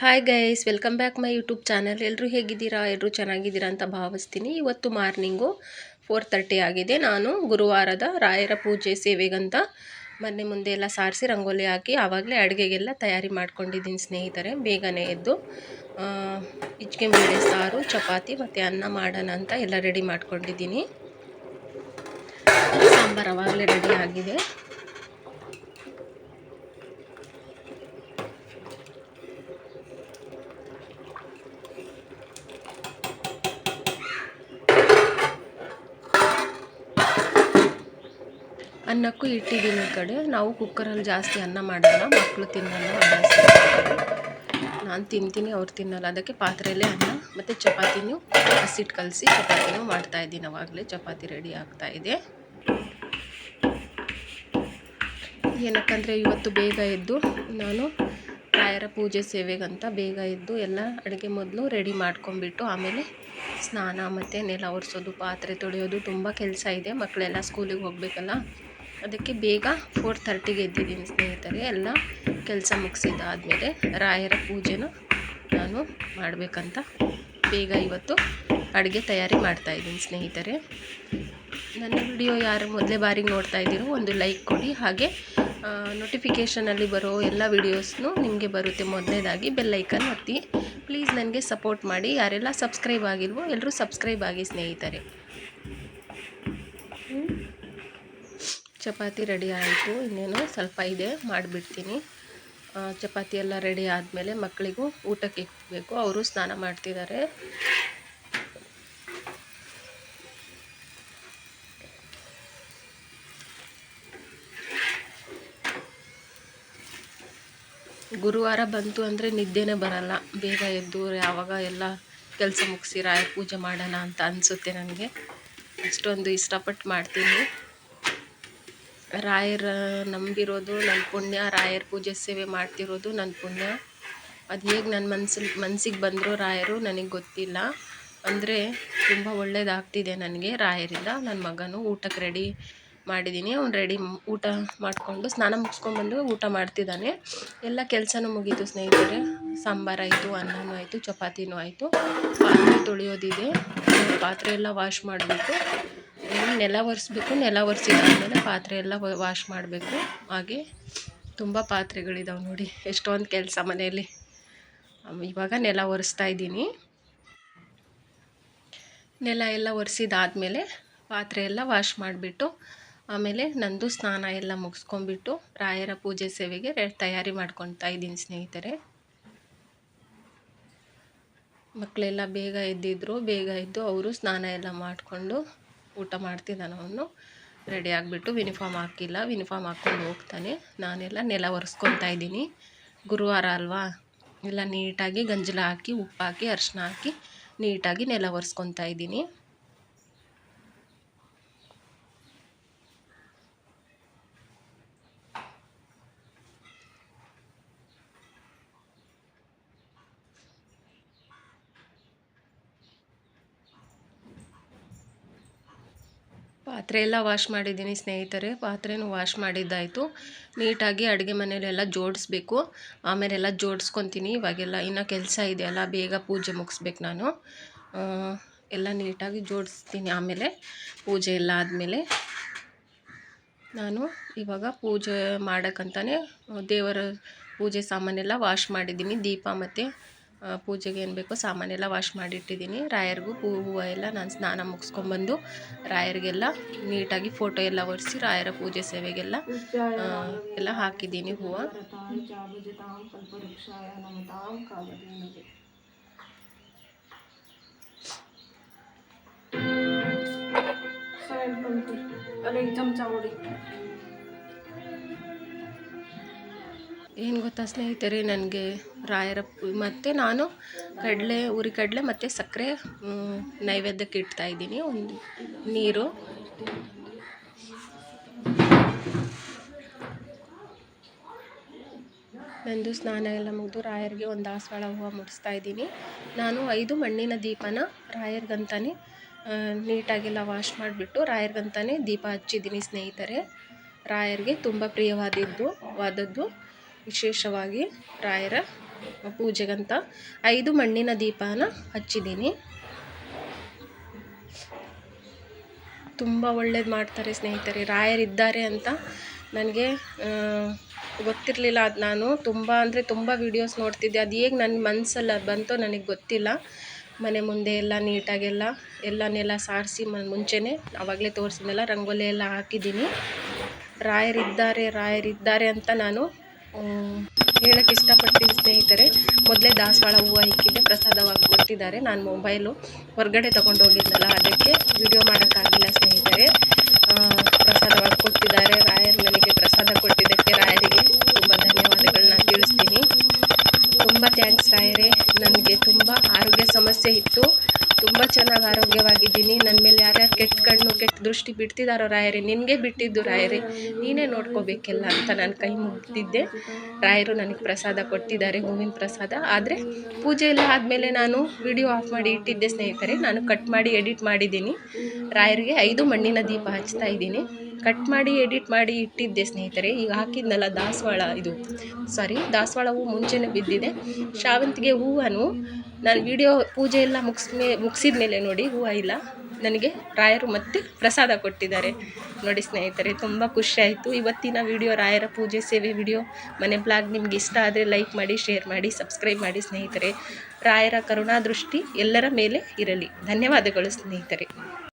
Hi guys, welcome back my YouTube channel. ಎಲ್ಲರೂ ಹೇಗಿದ್ದೀರಾ? ಎಲ್ಲರೂ ಚೆನ್ನಾಗಿದ್ದೀರಾ ಅಂತ ಭಾವಿಸ್ತೀನಿ. ಇವತ್ತು ಮಾರ್ನಿಂಗು 4:30 ಆಗಿದೆ. ನಾನು ಗುರುವಾರದ ರಾಯರ ಪೂಜೆ ಸೇವೆಗಂತ ಮನೆ ಮುಂದೆ ಎಲ್ಲ ಸಾರಿಸಿ ರಂಗೋಲಿ ಹಾಕಿ ಆವಾಗಲೇ ಅಡುಗೆಗೆಲ್ಲ ತಯಾರಿ ಮಾಡ್ಕೊಂಡಿದ್ದೀನಿ ಸ್ನೇಹಿತರೆ. ಬೇಗನೆ ಎದ್ದು ಹಿಚ್ಕೆ ಬೇಳೆ ಸಾರು, ಚಪಾತಿ ಮತ್ತು ಅನ್ನ ಮಾಡೋಣ ಅಂತ ಎಲ್ಲ ರೆಡಿ ಮಾಡ್ಕೊಂಡಿದ್ದೀನಿ. ಸಾಂಬಾರು ಆವಾಗಲೇ ರೆಡಿ ಆಗಿದೆ. ಅನ್ನಕ್ಕೂ ಇಟ್ಟಿದ್ದೀನಿ. ಈ ಕಡೆ ನಾವು ಕುಕ್ಕರಲ್ಲಿ ಜಾಸ್ತಿ ಅನ್ನ ಮಾಡಲ್ಲ, ಮಕ್ಕಳು ತಿನ್ನಲ್ಲ, ನಾನು ತಿಂತೀನಿ, ಅವ್ರು ತಿನ್ನಲ್ಲ. ಅದಕ್ಕೆ ಪಾತ್ರೆಯಲ್ಲೇ ಅನ್ನ ಮತ್ತು ಚಪಾತಿನೂ ಹಸಿಟ್ಟು ಕಲಸಿ ಚಪಾತಿನೂ ಮಾಡ್ತಾಯಿದ್ದೀನಿ. ಅವಾಗಲೇ ಚಪಾತಿ ರೆಡಿ ಆಗ್ತಾಯಿದೆ. ಏನಕ್ಕಂದರೆ ಇವತ್ತು ಬೇಗ ಎದ್ದು ನಾನು ರಾಯರ ಪೂಜೆ ಸೇವೆಗಂತ ಬೇಗ ಎದ್ದು ಎಲ್ಲ ಅಡುಗೆ ಮೊದಲು ರೆಡಿ ಮಾಡ್ಕೊಂಬಿಟ್ಟು ಆಮೇಲೆ ಸ್ನಾನ ಮತ್ತು ನೆಲ ಒರೆಸೋದು, ಪಾತ್ರೆ ತೊಳೆಯೋದು ತುಂಬ ಕೆಲಸ ಇದೆ. ಮಕ್ಕಳೆಲ್ಲ ಸ್ಕೂಲಿಗೆ ಹೋಗಬೇಕಲ್ಲ, ಅದಕ್ಕೆ ಬೇಗ 4:30ಗೆ ಎದ್ದಿದ್ದೀನಿ ಸ್ನೇಹಿತರೆ. ಎಲ್ಲ ಕೆಲಸ ಮುಗಿಸಿದ್ದಾದಮೇಲೆ ರಾಯರ ಪೂಜೆನ ನಾನು ಮಾಡಬೇಕಂತ ಬೇಗ ಇವತ್ತು ಅಡುಗೆ ತಯಾರಿ ಮಾಡ್ತಾಯಿದ್ದೀನಿ ಸ್ನೇಹಿತರೆ. ನನ್ನ ವಿಡಿಯೋ ಯಾರು ಮೊದಲೇ ಬಾರಿಗೆ ನೋಡ್ತಾ ಇದ್ದೀರೋ ಒಂದು ಲೈಕ್ ಕೊಡಿ. ಹಾಗೆ ನೋಟಿಫಿಕೇಷನಲ್ಲಿ ಬರೋ ಎಲ್ಲ ವೀಡಿಯೋಸ್ನು ನಿಮಗೆ ಬರುತ್ತೆ ಮೊದಲನೇದಾಗಿ. ಬೆಲ್ಲೈಕನ್ ಒತ್ತಿ ಪ್ಲೀಸ್. ನನಗೆ ಸಪೋರ್ಟ್ ಮಾಡಿ. ಯಾರೆಲ್ಲ ಸಬ್ಸ್ಕ್ರೈಬ್ ಆಗಿಲ್ವೋ ಎಲ್ಲರೂ ಸಬ್ಸ್ಕ್ರೈಬ್ ಆಗಿ ಸ್ನೇಹಿತರೆ. ಚಪಾತಿ ರೆಡಿ ಆಯಿತು, ಇನ್ನೇನು ಸ್ವಲ್ಪ ಇದೆ, ಮಾಡಿಬಿಡ್ತೀನಿ. ಚಪಾತಿ ಎಲ್ಲ ರೆಡಿ ಆದಮೇಲೆ ಮಕ್ಕಳಿಗೂ ಊಟಕ್ಕೆ ಇಕ್ಬೇಕು. ಅವರು ಸ್ನಾನ ಮಾಡ್ತಿದ್ದಾರೆ. ಗುರುವಾರ ಬಂತು ಅಂದರೆ ನಿದ್ದೆನೇ ಬರಲ್ಲ. ಬೇಗ ಎದ್ದು ಯಾವಾಗ ಎಲ್ಲ ಕೆಲಸ ಮುಗಿಸಿ ರಾಯರ ಪೂಜೆ ಮಾಡೋಣ ಅಂತ ಅನಿಸುತ್ತೆ ನನಗೆ. ಅಷ್ಟೊಂದು ಇಷ್ಟಪಟ್ಟು ಮಾಡ್ತೀನಿ. ರಾಯರ ನಂಬಿರೋದು ನನ್ನ ಪುಣ್ಯ, ರಾಯರ ಪೂಜೆ ಸೇವೆ ಮಾಡ್ತಿರೋದು ನನ್ನ ಪುಣ್ಯ. ಅದು ಹೇಗೆ ನನ್ನ ಮನಸ್ಸಿಗೆ ಬಂದರೂ ರಾಯರು ನನಗೆ ಗೊತ್ತಿಲ್ಲ. ಅಂದರೆ ತುಂಬ ಒಳ್ಳೇದಾಗ್ತಿದೆ ನನಗೆ ರಾಯರಿಂದ. ನನ್ನ ಮಗನೂ ಊಟಕ್ಕೆ ರೆಡಿ ಮಾಡಿದ್ದೀನಿ. ಅವ್ನು ಊಟ ಮಾಡಿಕೊಂಡು ಸ್ನಾನ ಮುಗಿಸ್ಕೊಂಡ್ಬಂದು ಊಟ ಮಾಡ್ತಿದ್ದಾನೆ. ಎಲ್ಲ ಕೆಲಸನೂ ಮುಗೀತು ಸ್ನೇಹಿತರೆ. ಸಾಂಬಾರಾಯಿತು, ಅನ್ನನೂ ಆಯಿತು, ಚಪಾತಿನೂ ಆಯಿತು. ಪಾತ್ರೆ ತೊಳೆಯೋದಿದೆ, ಪಾತ್ರೆ ಎಲ್ಲ ವಾಶ್ ಮಾಡಿಬಿಟ್ಟು ನೆಲ ಒರೆಸ್ಬೇಕು. ನೆಲ ಒರೆಸಿದಾದ್ಮೇಲೆ ಪಾತ್ರೆ ಎಲ್ಲ ವಾಶ್ ಮಾಡಬೇಕು. ಹಾಗೆ ತುಂಬ ಪಾತ್ರೆಗಳಿದಾವೆ ನೋಡಿ, ಎಷ್ಟೊಂದು ಕೆಲಸ ಮನೆಯಲ್ಲಿ. ಇವಾಗ ನೆಲ ಒರೆಸ್ತಾ ಇದ್ದೀನಿ. ನೆಲ ಎಲ್ಲ ಒರೆಸಿದಾದ್ಮೇಲೆ ಪಾತ್ರೆ ಎಲ್ಲ ವಾಶ್ ಮಾಡಿಬಿಟ್ಟು ಆಮೇಲೆ ನಂದು ಸ್ನಾನ ಎಲ್ಲ ಮುಗಿಸ್ಕೊಂಡ್ಬಿಟ್ಟು ರಾಯರ ಪೂಜೆ ಸೇವೆಗೆ ತಯಾರಿ ಮಾಡ್ಕೊತಾ ಇದ್ದೀನಿ ಸ್ನೇಹಿತರೆ. ಮಕ್ಕಳೆಲ್ಲ ಬೇಗ ಎದ್ದಿದ್ರು. ಬೇಗ ಎದ್ದು ಅವರು ಸ್ನಾನ ಎಲ್ಲ ಮಾಡಿಕೊಂಡು ಊಟ ಮಾಡ್ತಿದ್ದಾನೆ. ಅವನು ರೆಡಿ ಆಗಿಬಿಟ್ಟು ಯೂನಿಫಾರ್ಮ್ ಹಾಕಿಲ್ಲ, ಯೂನಿಫಾರ್ಮ್ ಹಾಕ್ಕೊಂಡು ಹೋಗ್ತಾನೆ. ನಾನೆಲ್ಲ ನೆಲ ಒರೆಸ್ಕೊತಾ ಇದ್ದೀನಿ. ಗುರುವಾರ ಅಲ್ವಾ, ಎಲ್ಲ ನೀಟಾಗಿ ಗಂಜಲ ಹಾಕಿ, ಉಪ್ಪು ಹಾಕಿ, ಅರಿಶಿನ ಹಾಕಿ ನೀಟಾಗಿ ನೆಲ ಒರೆಸ್ಕೊತಾ ಇದ್ದೀನಿ. ಪಾತ್ರೆ ಎಲ್ಲ ವಾಶ್ ಮಾಡಿದ್ದೀನಿ ಸ್ನೇಹಿತರೆ. ಪಾತ್ರೆನೂ ವಾಶ್ ಮಾಡಿದ್ದಾಯಿತು. ನೀಟಾಗಿ ಅಡುಗೆ ಮನೆಯಲ್ಲೆಲ್ಲ ಜೋಡಿಸ್ಬೇಕು. ಆಮೇಲೆಲ್ಲ ಜೋಡಿಸ್ಕೊತೀನಿ. ಇವಾಗೆಲ್ಲ ಇನ್ನೂ ಕೆಲಸ ಇದೆಯಲ್ಲ, ಬೇಗ ಪೂಜೆ ಮುಗಿಸ್ಬೇಕು ನಾನು. ಎಲ್ಲ ನೀಟಾಗಿ ಜೋಡಿಸ್ತೀನಿ. ಆಮೇಲೆ ಪೂಜೆ ಎಲ್ಲ ಆದಮೇಲೆ ನಾನು ಇವಾಗ ಪೂಜೆ ಮಾಡೋಕ್ಕಂತಲೇ ದೇವರ ಪೂಜೆ ಸಾಮಾನೆಲ್ಲ ವಾಶ್ ಮಾಡಿದ್ದೀನಿ. ದೀಪ ಮತ್ತು ಪೂಜೆಗೆ ಏನು ಬೇಕೋ ಸಾಮಾನೆಲ್ಲ ವಾಶ್ ಮಾಡಿಟ್ಟಿದ್ದೀನಿ. ರಾಯರಿಗೂ ಹೂವು ಎಲ್ಲ ನಾನು ಸ್ನಾನ ಮುಗಿಸ್ಕೊಂಡ್ಬಂದು ರಾಯರಿಗೆಲ್ಲ ನೀಟಾಗಿ ಫೋಟೋ ಎಲ್ಲ ಒರೆಸಿ ರಾಯರ ಪೂಜೆ ಸೇವೆಗೆಲ್ಲ ಎಲ್ಲ ಹಾಕಿದ್ದೀನಿ ಹೂವು. ಏನು ಗೊತ್ತಾ ಸ್ನೇಹಿತರೆ, ನನಗೆ ರಾಯರ ಮತ್ತು ನಾನು ಉರಿ ಕಡಲೆ ಮತ್ತು ಸಕ್ಕರೆ ನೈವೇದ್ಯಕ್ಕೆ ಇಡ್ತಾಯಿದ್ದೀನಿ. ಒಂದು ನೀರು, ನಂದು ಸ್ನಾನ ಎಲ್ಲ ಮುಗಿದು ರಾಯರಿಗೆ ಒಂದು ದಾಸವಾಳ ಹೂವು ಮುಡಿಸ್ತಾ ಇದ್ದೀನಿ. ನಾನು 5 ಮಣ್ಣಿನ ದೀಪನ ರಾಯರಿಗಂತಾನೆ ನೀಟಾಗೆಲ್ಲ ವಾಶ್ ಮಾಡಿಬಿಟ್ಟು ರಾಯರಿಗಂತಾನೆ ದೀಪ ಹಚ್ಚಿದ್ದೀನಿ ಸ್ನೇಹಿತರೆ. ರಾಯರಿಗೆ ತುಂಬ ಪ್ರಿಯವಾದದ್ದು ವಿಶೇಷವಾಗಿ ರಾಯರ ಪೂಜೆಗಂತ 5 ಮಣ್ಣಿನ ದೀಪನ ಹಚ್ಚಿದ್ದೀನಿ. ತುಂಬ ಒಳ್ಳೇದು ಮಾಡ್ತಾರೆ ಸ್ನೇಹಿತರೆ. ರಾಯರಿದ್ದಾರೆ ಅಂತ ನನಗೆ ಗೊತ್ತಿರಲಿಲ್ಲ. ಅದು ನಾನು ತುಂಬ ಅಂದರೆ ತುಂಬ ವೀಡಿಯೋಸ್ ನೋಡ್ತಿದ್ದೆ. ಅದು ಹೇಗೆ ನನ್ನ ಮನಸ್ಸಲ್ಲಿ ಬಂತೋ ನನಗೆ ಗೊತ್ತಿಲ್ಲ. ಮನೆ ಮುಂದೆ ಎಲ್ಲ ನೀಟಾಗೆಲ್ಲ ಎಲ್ಲನೆಲ್ಲ ಸಾರಿಸಿ ಮುಂಚೆನೇ ಆವಾಗಲೇ ತೋರಿಸಿದ್ನಲ್ಲ, ರಂಗೋಲಿ ಎಲ್ಲ ಹಾಕಿದ್ದೀನಿ. ರಾಯರಿದ್ದಾರೆ ಅಂತ ನಾನು ಹೇಳೋಕ್ಕೆ ಇಷ್ಟಪಡ್ತೀನಿ ಸ್ನೇಹಿತರೆ. ಮೊದಲೇ ದಾಸವಾಳ ಹೂವು ಇಕ್ಕಿದ್ದೆ, ಪ್ರಸಾದವಾಗಿ ಕೊಡ್ತಿದ್ದಾರೆ. ನಾನು ಮೊಬೈಲು ಹೊರಗಡೆ ತೊಗೊಂಡೋಗಿದ್ನಲ್ಲ, ಅದಕ್ಕೆ ವಿಡಿಯೋ ಮಾಡೋಕ್ಕಾಗಿಲ್ಲ ಸ್ನೇಹಿತರೆ. ಪ್ರಸಾದವಾಗಿ ಕೊಡ್ತಿದ್ದಾರೆ. ರಾಯರು ನನಗೆ ಪ್ರಸಾದ ಕೊಟ್ಟಿದ್ದಕ್ಕೆ ರಾಯರಿಗೆ ತುಂಬ ಧನ್ಯವಾದಗಳನ್ನ ತಿಳಿಸ್ತೀನಿ. ತುಂಬ ಥ್ಯಾಂಕ್ಸ್ ರಾಯರೇ. ನನಗೆ ತುಂಬ ಆರೋಗ್ಯ ಸಮಸ್ಯೆ ಇತ್ತು, ತುಂಬ ಚೆನ್ನಾಗಿ ಆರೋಗ್ಯವಾಗಿದ್ದೀನಿ. ನನ್ನ ಮೇಲೆ ಯಾರ್ಯಾರು ಕೆಟ್ಟ ಕಣ್ಣು ಕೆಟ್ಟ ದೃಷ್ಟಿ ಬಿಡ್ತಿದ್ದಾರೋ ರಾಯರೇ, ನಿನಗೆ ಬಿಟ್ಟಿದ್ದು ರಾಯರೇ, ನೀನೇ ನೋಡ್ಕೋಬೇಕೆಲ್ಲ ಅಂತ ನಾನು ಕೈ ಮುಗ್ದಿದ್ದೆ. ರಾಯರು ನನಗೆ ಪ್ರಸಾದ ಕೊಟ್ಟಿದ್ದಾರೆ, ಹೂವಿನ ಪ್ರಸಾದ. ಆದರೆ ಪೂಜೆ ಎಲ್ಲ ಆದಮೇಲೆ ನಾನು ವಿಡಿಯೋ ಆಫ್ ಮಾಡಿ ಇಟ್ಟಿದ್ದೆ ಸ್ನೇಹಿತರೆ. ನಾನು ಕಟ್ ಮಾಡಿ ಎಡಿಟ್ ಮಾಡಿದ್ದೀನಿ. ರಾಯರಿಗೆ 5 ಮಣ್ಣಿನ ದೀಪ ಹಚ್ತಾ ಇದ್ದೀನಿ. ಕಟ್ ಮಾಡಿ ಎಡಿಟ್ ಮಾಡಿ ಇಟ್ಟಿದ್ದೆ ಸ್ನೇಹಿತರೆ. ಈಗ ಹಾಕಿದ್ನಲ್ಲ ದಾಸವಾಳ ಹೂವು ಮುಂಚೆನೇ ಬಿದ್ದಿದೆ. ಶಾವಂತಿಗೆ ಹೂವನ್ನು ನಾನು ವಿಡಿಯೋ ಪೂಜೆ ಎಲ್ಲ ಮುಗಿಸಿದ ಮೇಲೆ ನೋಡಿ, ಹೂವು ಇಲ್ಲ, ನನಗೆ ರಾಯರು ಮತ್ತೆ ಪ್ರಸಾದ ಕೊಟ್ಟಿದ್ದಾರೆ ನೋಡಿ ಸ್ನೇಹಿತರೆ. ತುಂಬ ಖುಷಿಯಾಯಿತು. ಇವತ್ತಿನ ವಿಡಿಯೋ ರಾಯರ ಪೂಜೆ ಸೇವೆ ವಿಡಿಯೋ ಮನೆ ಬ್ಲಾಗ್ ನಿಮ್ಗೆ ಇಷ್ಟ ಆದರೆ ಲೈಕ್ ಮಾಡಿ, ಶೇರ್ ಮಾಡಿ, ಸಬ್ಸ್ಕ್ರೈಬ್ ಮಾಡಿ ಸ್ನೇಹಿತರೆ. ರಾಯರ ಕರುಣಾದೃಷ್ಟಿ ಎಲ್ಲರ ಮೇಲೆ ಇರಲಿ. ಧನ್ಯವಾದಗಳು ಸ್ನೇಹಿತರೆ.